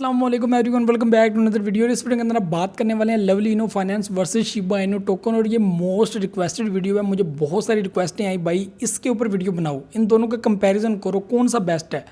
अस्सलाम वालेकुम everyone, welcome back to another video. इस वीडियो के अंदर आप बात करने वाले हैं Lovely Inu Finance versus Shiba Inu token. और ये मोस्ट रिक्वेस्टेड वीडियो है, मुझे बहुत सारी रिक्वेस्टें आई भाई इसके ऊपर वीडियो बनाओ, इन दोनों का कंपैरिजन करो कौन सा बेस्ट है।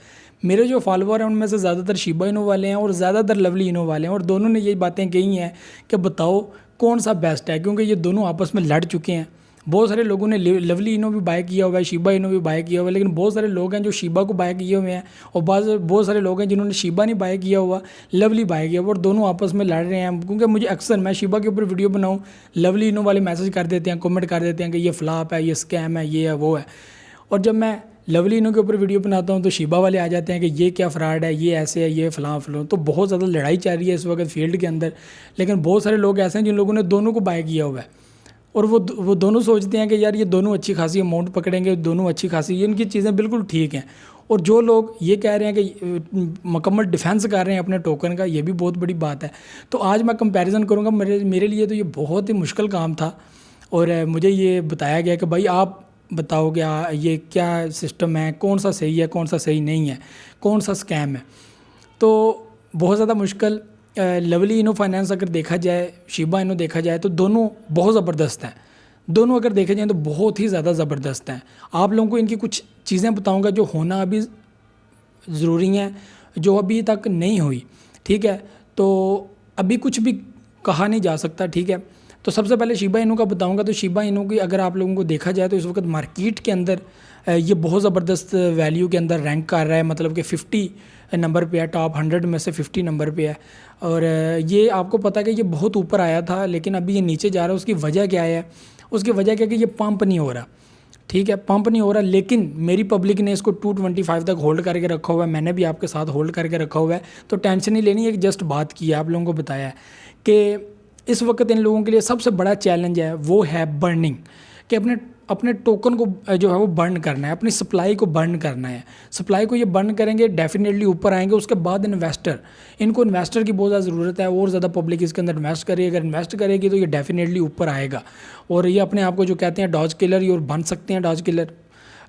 मेरे जो फॉलोअर हैं उनमें से ज़्यादातर शिबा इनो वाले हैं और ज़्यादातर लवली इनो वाले हैं, और दोनों ने यही बातें कही हैं कि बताओ कौन सा बेस्ट है, क्योंकि ये दोनों आपस में लड़ चुके हैं। बहुत सारे लोगों ने लवली इनो भी बाय किया हुआ है, शिबा इनो भी बाय किया हुआ है, लेकिन बहुत सारे लोग हैं जो शिबा को बाय किए हुए हैं और बहुत सारे लोग हैं जिन्होंने शिबा नहीं बाय किया हुआ, लवली बाय किया हुआ, और दोनों आपस में लड़ रहे हैं। क्योंकि मुझे अक्सर मैं शिबा के ऊपर वीडियो बनाऊँ, लवली इनो वाले मैसेज कर देते हैं, कमेंट कर देते हैं कि ये फ्लॉप है, ये स्कैम है, ये है, वो है। और जब मैं लवली इनो के ऊपर वीडियो बनाता हूँ तो शिबा वाले आ जाते हैं कि ये क्या फ्रॉड है, ये ऐसे है, ये फलां फलां। तो बहुत ज़्यादा लड़ाई चल रही है इस वक्त फील्ड के अंदर। लेकिन बहुत सारे लोग ऐसे हैं जिन लोगों ने दोनों को बाय किया हुआ है, और वो दोनों सोचते हैं कि यार ये दोनों अच्छी खासी अमाउंट पकड़ेंगे, दोनों अच्छी खासी, ये इनकी चीज़ें बिल्कुल ठीक हैं। और जो लोग ये कह रहे हैं कि मुकम्मल डिफेंस कर रहे हैं अपने टोकन का, ये भी बहुत बड़ी बात है। तो आज मैं कंपैरिजन करूंगा। मेरे लिए तो ये बहुत ही मुश्किल काम था, और मुझे ये बताया गया कि भाई आप बताओ क्या ये क्या सिस्टम है, कौन सा सही है, कौन सा सही नहीं है, कौन सा स्कैम है। तो बहुत ज़्यादा मुश्किल। लवली इनो फाइनेंस अगर देखा जाए, शिबा इनो देखा जाए, तो दोनों बहुत ज़बरदस्त हैं। दोनों अगर देखे जाएँ तो बहुत ही ज़्यादा ज़बरदस्त हैं। आप लोगों को इनकी कुछ चीज़ें बताऊंगा जो होना अभी ज़रूरी हैं, जो अभी तक नहीं हुई। ठीक है, तो अभी कुछ भी कहा नहीं जा सकता। ठीक है, तो सबसे पहले शिबा इनो का बताऊंगा। तो शिबा इनो की अगर आप लोगों को देखा जाए तो इस वक्त मार्केट के अंदर ये बहुत ज़बरदस्त वैल्यू के अंदर रैंक कर रहा है, मतलब कि 50 नंबर पे है, टॉप 100 में से 50 नंबर पे है। और ये आपको पता है कि ये बहुत ऊपर आया था, लेकिन अभी ये नीचे जा रहा है। उसकी वजह क्या है? उसकी वजह क्या है कि ये पंप नहीं हो रहा। ठीक है, पंप नहीं हो रहा, लेकिन मेरी पब्लिक ने इसको 225 तक होल्ड करके रखा हुआ है। मैंने भी आपके साथ होल्ड करके रखा हुआ है, तो टेंशन नहीं लेनी। एक जस्ट बात की है, आप लोगों को बताया है कि इस वक्त इन लोगों के लिए सबसे बड़ा चैलेंज है वो है बर्निंग, कि अपने अपने टोकन को जो है वो बर्न करना है, अपनी सप्लाई को बर्न करना है। सप्लाई को ये बर्न करेंगे, डेफिनेटली ऊपर आएंगे। उसके बाद इनको इन्वेस्टर की बहुत ज़्यादा ज़रूरत है, और ज़्यादा पब्लिक इसके अंदर इन्वेस्ट करेगी। अगर इन्वेस्ट करेगी तो ये डेफिनेटली ऊपर आएगा, और ये अपने आप को जो कहते हैं डॉज किलर, ये और बन सकते हैं डॉज किलर।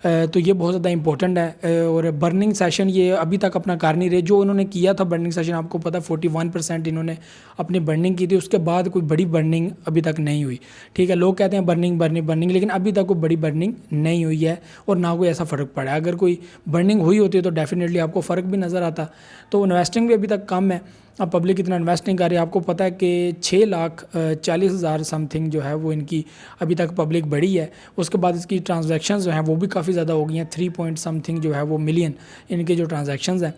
तो ये बहुत ज़्यादा इंपॉर्टेंट है। और बर्निंग सेशन ये अभी तक अपना कर नहीं रहे। जो उन्होंने किया था बर्निंग सेशन, आपको पता है 41% इन्होंने अपनी बर्निंग की थी। उसके बाद कोई बड़ी बर्निंग अभी तक नहीं हुई। ठीक है, लोग कहते हैं बर्निंग बर्निंग बर्निंग, लेकिन अभी तक कोई बड़ी बर्निंग नहीं हुई है, और ना कोई ऐसा फ़र्क पड़ा है। अगर कोई बर्निंग हुई होती है तो डेफिनेटली आपको फ़र्क भी नज़र आता। तो इन्वेस्टिंग भी अभी तक कम है, अब पब्लिक इतना इन्वेस्ट नहीं कर रही है। आपको पता है कि 6,40,000 समथिंग जो है वो इनकी अभी तक पब्लिक बढ़ी है। उसके बाद इसकी ट्रांजैक्शंस जो हैं वो भी काफ़ी ज़्यादा हो गई हैं, 3 पॉइंट समथिंग जो है वो मिलियन इनके जो ट्रांजैक्शंस हैं।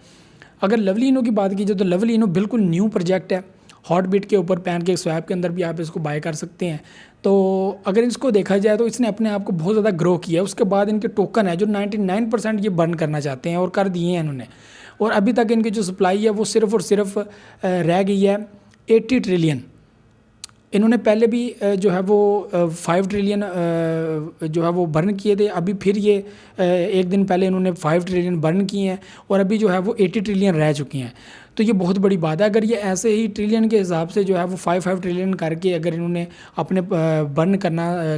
अगर लवली इनो की बात की जाए तो लवली इनो बिल्कुल न्यू प्रोजेक्ट है। हॉटबिट के ऊपर पैनकेक स्वैप के अंदर भी आप इसको बाय कर सकते हैं। तो अगर इसको देखा जाए तो इसने अपने आप को बहुत ज़्यादा ग्रो किया है। उसके बाद इनके टोकन है जो 99% ये बर्न करना चाहते हैं, और कर दिए हैं इन्होंने। और अभी तक इनकी जो सप्लाई है वो सिर्फ़ और सिर्फ रह गई है 80 ट्रिलियन। इन्होंने पहले भी जो है वो 5 ट्रिलियन जो है वो बर्न किए थे। अभी फिर ये एक दिन पहले इन्होंने 5 ट्रिलियन बर्न किए हैं, और अभी जो है वो 80 ट्रिलियन रह चुके हैं। तो ये बहुत बड़ी बात है। अगर ये ऐसे ही ट्रिलियन के हिसाब से जो है वो 5 ट्रिलियन करके अगर इन्होंने अपने बर्न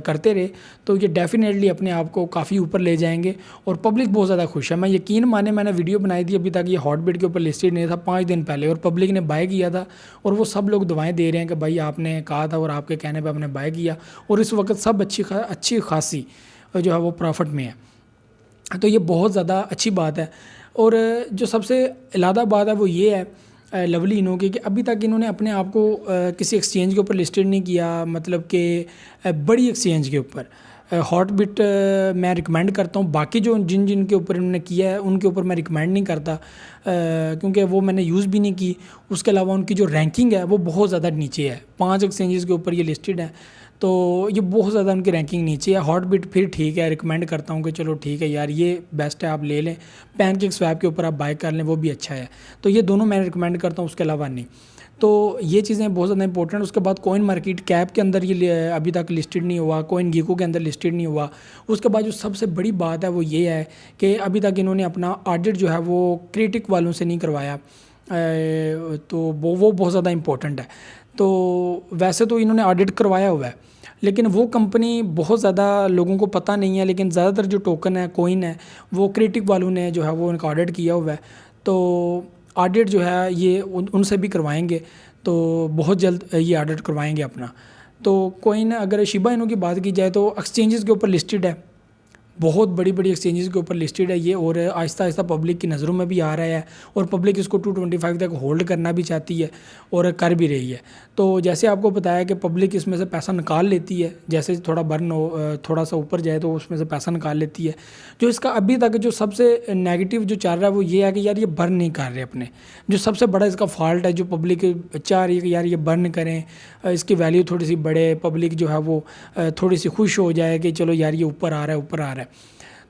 करते रहे, तो ये डेफिनेटली अपने आप को काफ़ी ऊपर ले जाएंगे, और पब्लिक बहुत ज़्यादा खुश है। मैं यकीन माने, मैंने वीडियो बनाई थी, अभी तक ये हॉटबिट के ऊपर लिस्टेड नहीं था 5 दिन पहले, और पब्लिक ने बाय किया था, और वो सब लोग दुआएं दे रहे हैं कि भाई आपने कहा था और आपके कहने पर आपने बाय किया, और इस वक्त सब अच्छी खासी जो है वो प्रॉफिट में है। तो ये बहुत ज़्यादा अच्छी बात है। और जो सबसे अलादा बात है वो ये है लवली इनो की, कि अभी तक इन्होंने अपने आप को किसी एक्सचेंज के ऊपर लिस्टेड नहीं किया, मतलब कि बड़ी एक्सचेंज के ऊपर। हॉटबिट मैं रिकमेंड करता हूँ, बाकी जो जिन के ऊपर इन्होंने किया है उनके ऊपर मैं रिकमेंड नहीं करता, क्योंकि वो मैंने यूज़ भी नहीं की। उसके अलावा उनकी जो रैंकिंग है वो बहुत ज़्यादा नीचे है, 5 एक्सचेंजेस के ऊपर ये लिस्टेड है, तो ये बहुत ज़्यादा उनकी रैंकिंग नीचे है। हॉटबिट फिर ठीक है, रिकमेंड करता हूँ कि चलो ठीक है यार ये बेस्ट है, आप ले लें। पैनकेक स्वैप के ऊपर आप बाय कर लें, वो भी अच्छा है। तो ये दोनों मैं रिकमेंड करता हूँ, उसके अलावा नहीं। तो ये चीज़ें बहुत ज़्यादा इंपॉर्टेंट। उसके बाद कॉइन मार्केट कैप के अंदर ये अभी तक लिस्टेड नहीं हुआ, कॉइन गीको के अंदर लिस्टेड नहीं हुआ। उसके बाद जो सबसे बड़ी बात है वो ये है कि अभी तक इन्होंने अपना ऑडिट जो है वो क्रिटिक वालों से नहीं करवाया, तो वो बहुत ज़्यादा इंपॉर्टेंट है। तो वैसे तो इन्होंने ऑडिट करवाया हुआ है, लेकिन वो कंपनी बहुत ज़्यादा लोगों को पता नहीं है। लेकिन ज़्यादातर जो टोकन है, कॉइन है, वो क्रिटिक वालों ने जो है वो उनका ऑडिट किया हुआ है। तो ऑडिट जो है ये उनसे भी करवाएंगे, तो बहुत जल्द ये ऑडिट करवाएंगे अपना। तो कोइन अगर शिबा इनू की बात की जाए तो एक्सचेंजेस के ऊपर लिस्टेड है, बहुत बड़ी बड़ी एक्सचेंजेस के ऊपर लिस्टेड है ये, और आहिस्ता आहिस्ता पब्लिक की नज़रों में भी आ रहा है, और पब्लिक इसको 225 तक होल्ड करना भी चाहती है और कर भी रही है। तो जैसे आपको बताया कि पब्लिक इसमें से पैसा निकाल लेती है, जैसे थोड़ा बर्न हो, थोड़ा सा ऊपर जाए तो उसमें से पैसा निकाल लेती है। जो इसका अभी तक जो सबसे नेगेटिव जो चल रहा है वो ये है कि यार ये बर्न नहीं कर रहे अपने, जो सबसे बड़ा इसका फॉल्ट है। जो पब्लिक चाह रही है कि यार ये बर्न करें, इसकी वैल्यू थोड़ी सी बढ़े, पब्लिक जो है वो थोड़ी सी खुश हो जाए कि चलो यार ये ऊपर आ रहा है, ऊपर आ रहा है।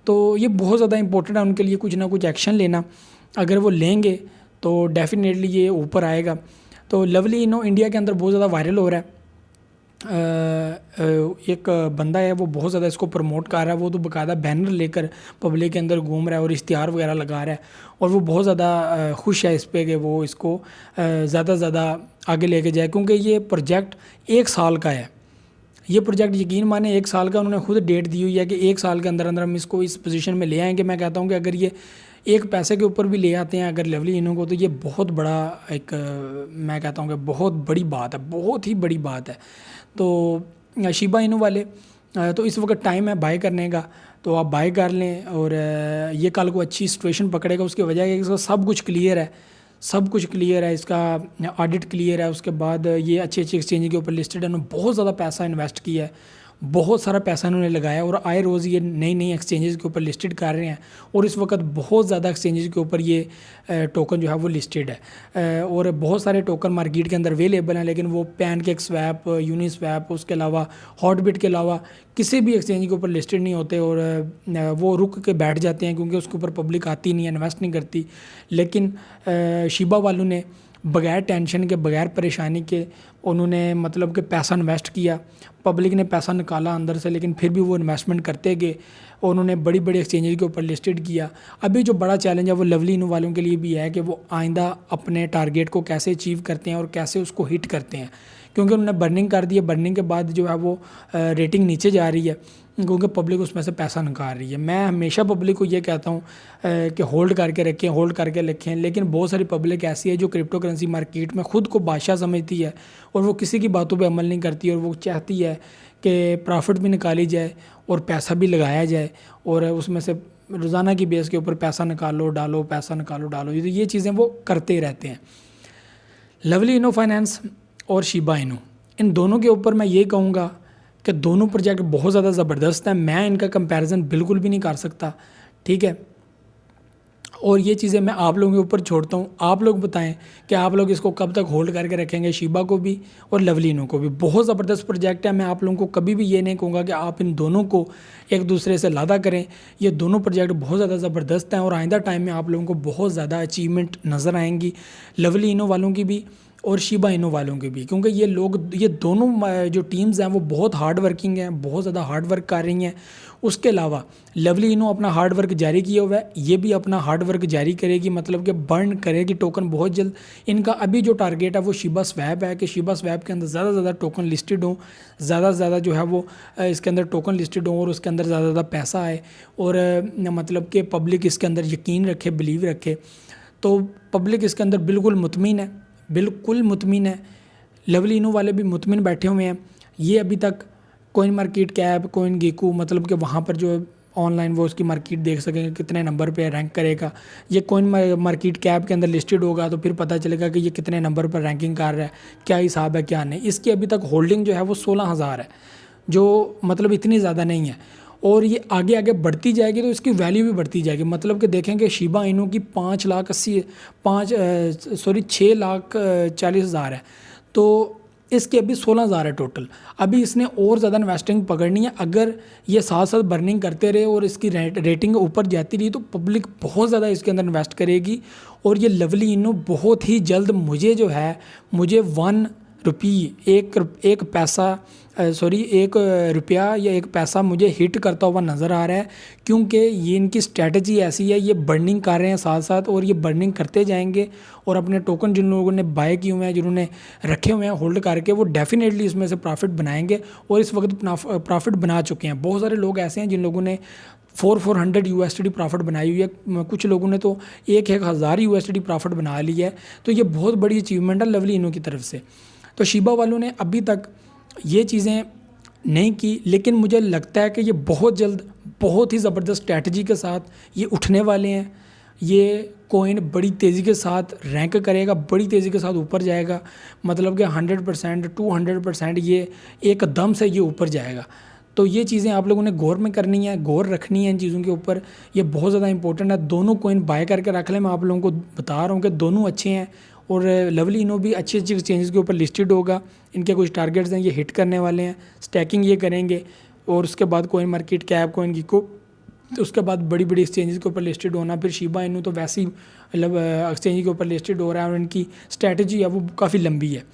तो ये बहुत ज़्यादा इंपॉर्टेंट है उनके लिए, कुछ ना कुछ एक्शन लेना। अगर वो लेंगे तो डेफिनेटली ये ऊपर आएगा। तो लवली इनो इंडिया के अंदर बहुत ज़्यादा वायरल हो रहा है। एक बंदा है वो बहुत ज़्यादा इसको प्रमोट कर रहा है, वो तो बाकायदा बैनर लेकर पब्लिक के अंदर घूम रहा है और इश्तिहार वगैरह लगा रहा है, और वो बहुत ज़्यादा खुश है इस पर कि वो इसको ज़्यादा से ज़्यादा आगे लेके जाए, क्योंकि ये प्रोजेक्ट 1 साल का है। ये प्रोजेक्ट यकीन माने 1 साल का उन्होंने खुद डेट दी हुई है कि 1 साल के अंदर अंदर हम इसको इस पोजीशन में ले आएंगे। मैं कहता हूँ कि अगर ये 1 पैसे के ऊपर भी ले आते हैं अगर लवली इनो को, तो ये बहुत बड़ा एक मैं कहता हूँ कि बहुत बड़ी बात है, बहुत ही बड़ी बात है। तो शिबा इनो वाले तो इस वक्त टाइम है बाय करने का, तो आप बाय कर लें, और ये कल को अच्छी सिचुएशन पकड़ेगा। उसकी वजह है कि इसका सब कुछ क्लियर है, सब कुछ क्लियर है, इसका ऑडिट क्लियर है। उसके बाद ये अच्छी अच्छी एक्सचेंज के ऊपर लिस्टेड है, उन्होंने बहुत ज़्यादा पैसा इन्वेस्ट किया है, बहुत सारा पैसा इन्होंने लगाया, और आए रोज़ ये नई नई एक्सचेंजेस के ऊपर लिस्टेड कर रहे हैं, और इस वक्त बहुत ज़्यादा एक्सचेंजेस के ऊपर ये टोकन जो है वो लिस्टेड है। और बहुत सारे टोकन मार्केट के अंदर अवेलेबल हैं, लेकिन वो पैनकेक स्वैप, यूनिस्वैप, उसके अलावा हॉटबिट के अलावा किसी भी एक्सचेंज के ऊपर लिस्टेड नहीं होते, और वो रुक के बैठ जाते हैं क्योंकि उसके ऊपर पब्लिक आती नहीं है, इन्वेस्ट नहीं करती। लेकिन शिबा वालों ने बगैर टेंशन के, बगैर परेशानी के उन्होंने मतलब कि पैसा इन्वेस्ट किया, पब्लिक ने पैसा निकाला अंदर से, लेकिन फिर भी वो इन्वेस्टमेंट करते गए, और उन्होंने बड़ी बड़ी एक्सचेंजेस के ऊपर लिस्टेड किया। अभी जो बड़ा चैलेंज है वो लवली इनो वालों के लिए भी है कि वो आइंदा अपने टारगेट को कैसे अचीव करते हैं और कैसे उसको हिट करते हैं, क्योंकि उन्होंने बर्निंग कर दी है। बर्निंग के बाद जो है वो रेटिंग नीचे जा रही है, क्योंकि पब्लिक उसमें से पैसा निकाल रही है। मैं हमेशा पब्लिक को ये कहता हूँ कि होल्ड करके रखें, होल्ड करके रखें, लेकिन बहुत सारी पब्लिक ऐसी है जो क्रिप्टो करेंसी मार्केट में ख़ुद को बादशाह समझती है, और वो किसी की बातों पे अमल नहीं करती, और वो चाहती है कि प्रॉफिट भी निकाली जाए और पैसा भी लगाया जाए, और उसमें से रोज़ाना की बेस के ऊपर पैसा निकालो डालो, पैसा निकालो डालो, ये चीज़ें वो करते रहते हैं। लवली इनो फाइनेंस और शिबा इनो, इन दोनों के ऊपर मैं ये कहूँगा कि दोनों प्रोजेक्ट बहुत ज़्यादा ज़बरदस्त हैं। मैं इनका कंपैरिजन बिल्कुल भी नहीं कर सकता, ठीक है। और ये चीज़ें मैं आप लोगों के ऊपर छोड़ता हूँ, आप लोग बताएं कि आप लोग इसको कब तक होल्ड करके रखेंगे, शिबा को भी और लवली इनो को भी। बहुत ज़बरदस्त प्रोजेक्ट है, मैं आप लोगों को कभी भी ये नहीं कहूँगा कि आप इन दोनों को एक दूसरे से लादा करें। ये दोनों प्रोजेक्ट बहुत ज़्यादा ज़बरदस्त हैं, और आइंदा टाइम में आप लोगों को बहुत ज़्यादा अचीवमेंट नज़र आएंगी, लवली इनो वालों की भी और शिबा इनो वालों के भी, क्योंकि ये लोग, ये दोनों जो टीम्स हैं वो बहुत हार्ड वर्किंग हैं, बहुत ज़्यादा हार्ड वर्क कर रही हैं। उसके अलावा लवली इनो अपना हार्ड वर्क जारी किया हुआ है, ये भी अपना हार्ड वर्क जारी करेगी, मतलब कि बर्न करेगी टोकन बहुत जल्द। इनका अभी जो टारगेट है वो शिबा स्वैप है कि शिबा स्वैप के अंदर ज़्यादा से ज़्यादा टोकन लिस्टेड हों, ज़्यादा से ज़्यादा जो है वो इसके अंदर टोकन लिस्टेड हों, और उसके अंदर ज़्यादा ज़्यादा पैसा आए, और मतलब कि पब्लिक इसके अंदर यकीन रखे, बिलीव रखे। तो पब्लिक इसके अंदर बिल्कुल मुतमिन है, बिल्कुल मुतमिन है। लवली इनो वाले भी मुतमिन बैठे हुए हैं। ये अभी तक coin market cap, coin Geku, मतलब कि वहाँ पर जो ऑनलाइन वो उसकी मार्केट देख सकेंगे कितने नंबर पे रैंक करेगा। ये कोइन मार्केट कैप के अंदर लिस्टेड होगा तो फिर पता चलेगा कि ये कितने नंबर पर रैंकिंग कर रहा है, क्या हिसाब है क्या नहीं। इसकी अभी तक होल्डिंग जो है वो 16,000 है, जो मतलब इतनी ज़्यादा नहीं है, और ये आगे आगे बढ़ती जाएगी तो इसकी वैल्यू भी बढ़ती जाएगी। मतलब कि देखेंगे शिबा इनो की 6,40,000 है, तो इसके अभी 16,000 है टोटल। अभी इसने और ज़्यादा इन्वेस्टिंग पकड़नी है। अगर ये साथ साथ बर्निंग करते रहे और इसकी रेटिंग ऊपर जाती रही तो पब्लिक बहुत ज़्यादा इसके अंदर इन्वेस्ट करेगी, और ये लवली इनो बहुत ही जल्द मुझे 1 रुपया या 1 पैसा मुझे हिट करता हुआ नज़र आ रहा है, क्योंकि ये इनकी स्ट्रेटजी ऐसी है। ये बर्निंग कर रहे हैं साथ साथ, और ये बर्निंग करते जाएंगे, और अपने टोकन जिन लोगों ने बाय किए हुए हैं, जिन्होंने रखे हुए हैं होल्ड करके, वो डेफिनेटली इसमें से प्रॉफिट बनाएंगे, और इस वक्त प्रॉफिट बना चुके हैं। बहुत सारे लोग ऐसे हैं जिन लोगों ने 400 USD प्रॉफिट बनाई हुई है, कुछ लोगों ने तो 1,000 USD प्रॉफिट बना लिया है। तो ये बहुत बड़ी अचीवमेंट है लवली इनो की तरफ से। तो शिबा वालों ने अभी तक ये चीज़ें नहीं की, लेकिन मुझे लगता है कि ये बहुत जल्द बहुत ही ज़बरदस्त स्ट्रैटेजी के साथ ये उठने वाले हैं। ये कॉइन बड़ी तेज़ी के साथ रैंक करेगा, बड़ी तेज़ी के साथ ऊपर जाएगा, मतलब कि 100% 200% ये एकदम से ये ऊपर जाएगा। तो ये चीज़ें आप लोगों ने गौर में करनी है, गौर रखनी है इन चीज़ों के ऊपर, ये बहुत ज़्यादा इंपॉर्टेंट है। दोनों कॉइन बाय करके रख लें, मैं आप लोगों को बता रहा हूँ कि दोनों अच्छे हैं और लवली इनो भी अच्छी अच्छी एक्सचेंजेस के ऊपर लिस्टेड होगा। इनके कुछ टारगेट्स हैं, ये हिट करने वाले हैं, स्टैकिंग ये करेंगे और उसके बाद कॉइन मार्केट कैप, कॉइन गिको, तो उसके बाद बड़ी बड़ी एक्सचेंजेस के ऊपर लिस्टेड होना। फिर शिबा इनू तो वैसे ही मतलब एक्सचेंज के ऊपर लिस्टेड हो रहा है और इनकी स्ट्रैटेजी है वो काफ़ी लंबी है,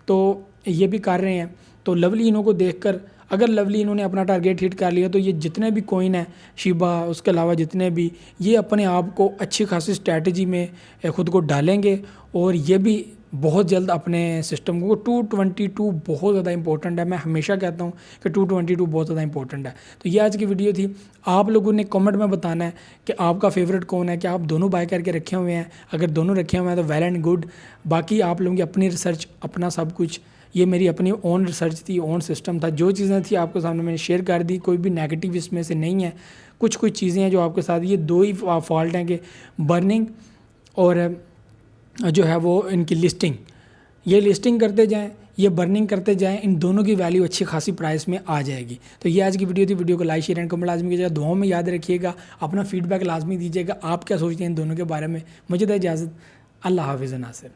तो ये भी कर रहे हैं। तो लवली इनो को देखकर अगर लवली इन्होंने अपना टारगेट हिट कर लिया तो ये जितने भी कॉइन है शिबा, उसके अलावा जितने भी, ये अपने आप को अच्छी खासी स्ट्रैटेजी में ख़ुद को डालेंगे और ये भी बहुत जल्द अपने सिस्टम को 222 बहुत ज़्यादा इंपॉर्टेंट है। मैं हमेशा कहता हूँ कि 222 बहुत ज़्यादा इंपॉर्टेंट है। तो ये आज की वीडियो थी। आप लोगों ने कमेंट में बताना है कि आपका फेवरेट कौन है, क्या आप दोनों बाय करके रखे हुए हैं। अगर दोनों रखे हुए हैं तो वेल एंड गुड। बाकी आप लोगों की अपनी रिसर्च, अपना सब कुछ, ये मेरी अपनी ओन रिसर्च थी, ओन सिस्टम था। जो चीज़ें थी आपके सामने मैंने शेयर कर दी, कोई भी नेगेटिव इसमें से नहीं है। कुछ चीज़ें हैं जो आपके साथ, ये दो ही फॉल्ट हैं कि बर्निंग और जो है वो इनकी लिस्टिंग, ये लिस्टिंग करते जाएं, ये बर्निंग करते जाएं, इन दोनों की वैल्यू अच्छी खासी प्राइस में आ जाएगी। तो ये आज की वीडियो थी। वीडियो को लाइक शेयर एंड कमेंट लाजमी कीजिएगा, दुआओं में याद रखिएगा, अपना फीडबैक लाजमी दीजिएगा। आप क्या सोचते हैं इन दोनों के बारे में। मुझे दे इजाज़त, अल्लाह हाफिज़ नासिर।